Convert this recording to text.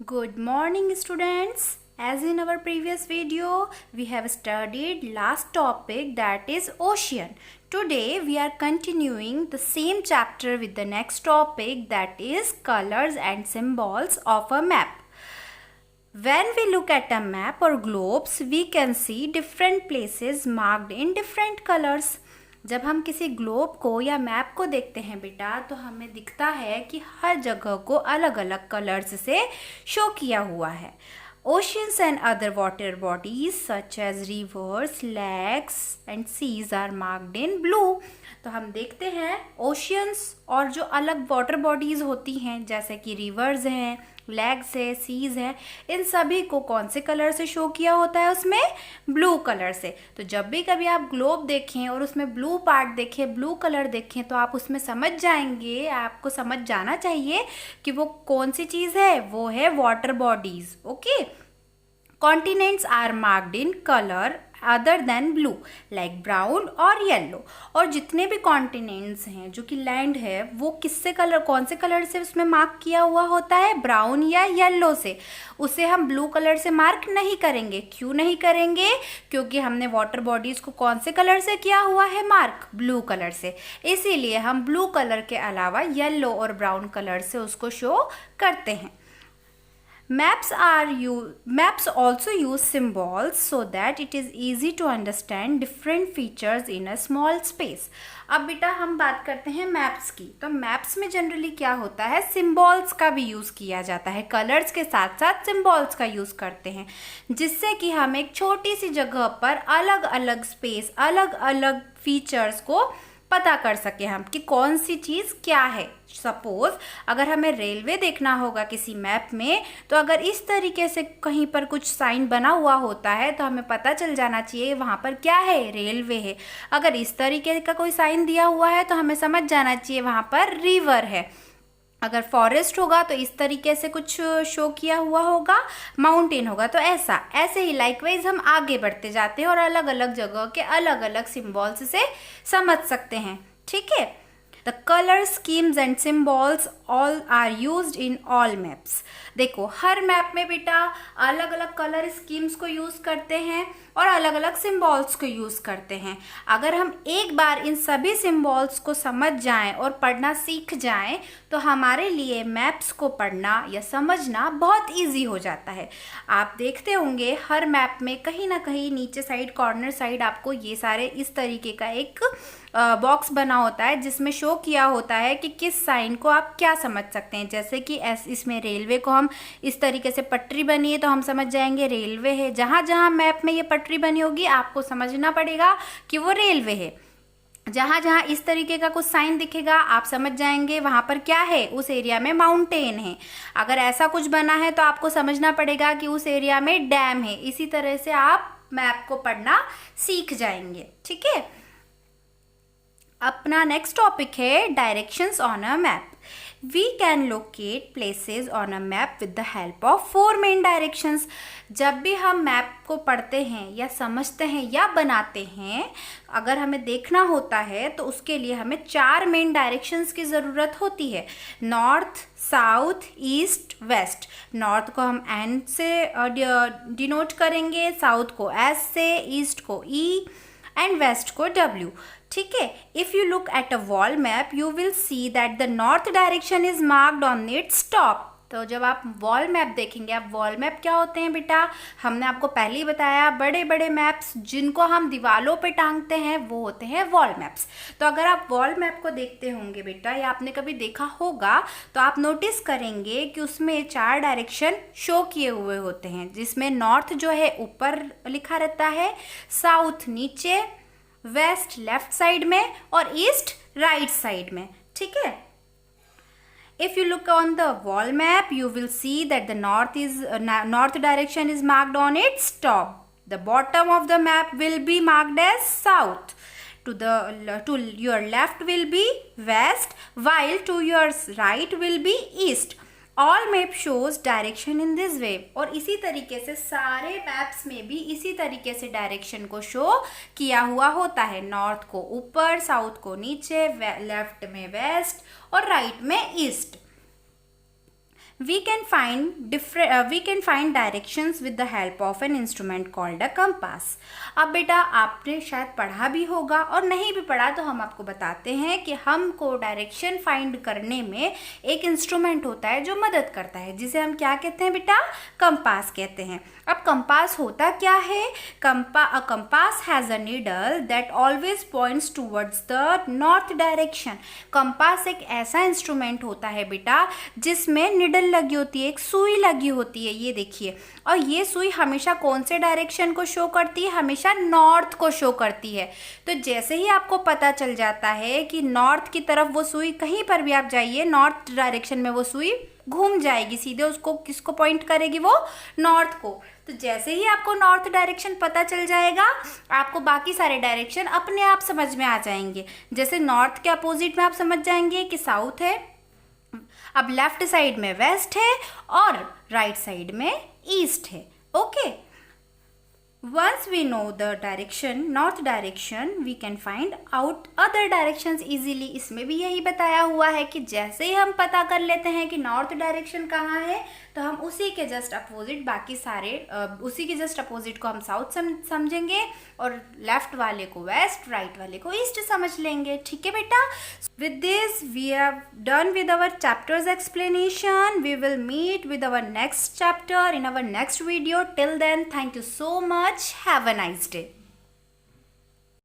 Good morning, students. As in our previous video, we have studied last topic, that is ocean. Today we are continuing the same chapter with the next topic, that is colors and symbols of a map. When we look at a map or globes, we can see different places marked in different colors. जब हम किसी globe को या map को देखते हैं बेटा, तो हमें दिखता है कि हर जगह को अलग अलग कलर्स से शो किया हुआ है. Oceans and other water bodies such as rivers, lakes and seas are marked in blue. तो हम देखते हैं ओशियंस और जो अलग वाटर बॉडीज़ होती हैं जैसे कि रिवर्स हैं, लेक्स है, सीज है, इन सभी को कौन से कलर से शो किया होता है? उसमें ब्लू कलर से. तो जब भी कभी आप ग्लोब देखें और उसमें ब्लू पार्ट देखें, ब्लू कलर देखें, तो आप उसमें समझ जाएंगे, आपको समझ जाना चाहिए कि वो कौन सी चीज़ है. वो है water bodies. Okay. Continents are marked in colour other than blue like brown और येलो. और जितने भी कॉन्टिनेंट्स हैं जो कि लैंड है, वो किससे कलर, कौन से कलर से उसमें मार्क किया हुआ होता है? ब्राउन या येलो से. उसे हम ब्लू कलर से मार्क नहीं करेंगे. क्यों नहीं करेंगे? क्योंकि हमने वाटर बॉडीज़ को कौन से कलर से किया हुआ है मार्क? ब्लू कलर से. इसीलिए हम ब्लू कलर के अलावा येलो और ब्राउन कलर से उसको शो करते हैं. Maps also use symbols so that it is easy to understand different features in a small space. अब बेटा हम बात करते हैं मैप्स की. तो मैप्स में जनरली क्या होता है? सिम्बॉल्स का भी यूज़ किया जाता है. कलर्स के साथ साथ सिम्बॉल्स का यूज़ करते हैं, जिससे कि हम एक छोटी सी जगह पर अलग अलग स्पेस, अलग अलग फीचर्स को पता कर सके हम कि कौन सी चीज़ क्या है. सपोज अगर हमें रेलवे देखना होगा किसी मैप में, तो अगर इस तरीके से कहीं पर कुछ साइन बना हुआ होता है तो हमें पता चल जाना चाहिए वहाँ पर क्या है? रेलवे है. अगर इस तरीके का कोई साइन दिया हुआ है तो हमें समझ जाना चाहिए वहाँ पर रिवर है. अगर फॉरेस्ट होगा तो इस तरीके से कुछ शो किया हुआ होगा, माउंटेन होगा तो ऐसे ही लाइकवाइज हम आगे बढ़ते जाते हैं और अलग अलग जगह के अलग अलग सिम्बॉल्स से समझ सकते हैं. ठीक है. The color schemes and symbols all are used in all maps. देखो हर मैप में बेटा अलग अलग कलर स्कीम्स को यूज़ करते हैं और अलग अलग सिम्बॉल्स को यूज़ करते हैं. अगर हम एक बार इन सभी सिम्बॉल्स को समझ जाएं और पढ़ना सीख जाएं तो हमारे लिए मैप्स को पढ़ना या समझना बहुत इजी हो जाता है. आप देखते होंगे हर मैप में कहीं ना कहीं नीचे साइड, कॉर्नर साइड आपको ये सारे इस तरीके का एक बॉक्स बना होता है जिसमें शो किया होता है कि किस साइन को आप क्या समझ सकते हैं. जैसे कि इसमें रेलवे को हम इस तरीके से पटरी बनी है तो हम समझ जाएंगे रेलवे है. जहाँ जहाँ मैप में ये पटरी बनी होगी आपको समझना पड़ेगा कि वो रेलवे है. जहाँ जहाँ इस तरीके का कुछ साइन दिखेगा आप समझ जाएंगे वहाँ पर क्या है? उस एरिया में माउंटेन है. अगर ऐसा कुछ बना है तो आपको समझना पड़ेगा कि उस एरिया में डैम है. इसी तरह से आप मैप को पढ़ना सीख जाएंगे. ठीक है. अपना नेक्स्ट टॉपिक है directions on a map. We can locate places on a map with the help of 4 main directions. जब भी हम मैप को पढ़ते हैं या समझते हैं या बनाते हैं, अगर हमें देखना होता है तो उसके लिए हमें 4 मेन डायरेक्शंस की ज़रूरत होती है. North, south, east, west. North को हम एन से डिनोट करेंगे, साउथ को एस से, ईस्ट को ई एंड वेस्ट को डब्ल्यू. ठीक है. If you look at a wall map you will see that the north direction is marked on its top. तो जब आप वॉल मैप देखेंगे, आप वॉल मैप क्या होते हैं बेटा? हमने आपको पहले ही बताया, बड़े बड़े मैप्स जिनको हम दीवालों पे टांगते हैं वो होते हैं वॉल मैप्स. तो अगर आप वॉल मैप को देखते होंगे बेटा, या आपने कभी देखा होगा, तो आप नोटिस करेंगे कि उसमें 4 डायरेक्शन शो किए हुए होते हैं, जिसमें नॉर्थ जो है ऊपर लिखा रहता है, साउथ नीचे, वेस्ट लेफ्ट साइड में और ईस्ट राइट साइड में. ठीक है. If you look on the wall map, you will see that the north direction is marked on its top. The bottom of the map will be marked as south. To your left will be west, while to your right will be east. All map shows direction in this way. और इसी तरीके से सारे maps में भी इसी तरीके से डायरेक्शन को शो किया हुआ होता है. नॉर्थ को ऊपर, साउथ को नीचे, लेफ्ट में वेस्ट और राइट में east. we can find directions with the help of an instrument called a compass. अब बेटा आपने शायद पढ़ा भी होगा और नहीं भी पढ़ा तो हम आपको बताते हैं कि हमको डायरेक्शन फाइंड करने में एक इंस्ट्रूमेंट होता है जो मदद करता है, जिसे हम क्या कहते हैं बेटा, कंपास कहते हैं. अब कंपास होता क्या है? Compass has a needle that always points towards the north direction. Compass एक ऐसा इंस्ट्रूमेंट होता है बेटा जिसमें निडल लगी होती है, एक सुई लगी होती है, ये देखिए, और ये सुई हमेशा कौन से डायरेक्शन को शो करती है? हमेशा नॉर्थ को शो करती है. तो जैसे ही आपको पता चल जाता है कि नॉर्थ की तरफ वो सुई, कहीं पर भी आप जाइए नॉर्थ डायरेक्शन में वो सुई घूम जाएगी, सीधे उसको किसको पॉइंट करेगी? वो नॉर्थ को. तो जैसे ही आपको नॉर्थ डायरेक्शन पता चल जाएगा, आपको बाकी सारे डायरेक्शन अपने आप समझ में आ जाएंगे. जैसे नॉर्थ के अपोजिट में आप समझ जाएंगे कि साउथ है, अब लेफ्ट साइड में वेस्ट है और राइट साइड में ईस्ट है. Okay, once we know the direction, north direction, we can find out other directions easily. इसमें भी यही बताया हुआ है कि जैसे ही हम पता कर लेते हैं कि नॉर्थ डायरेक्शन कहाँ है, तो हम उसी के जस्ट अपोजिट बाकी सारे उसी के जस्ट अपोजिट को हम साउथ समझेंगे और लेफ्ट वाले को वेस्ट, राइट वाले को ईस्ट समझ लेंगे. ठीक है बेटा. With this we have done with our chapter's explanation. We will meet with our next chapter in our next video. Till then, thank you so much. Have a nice day.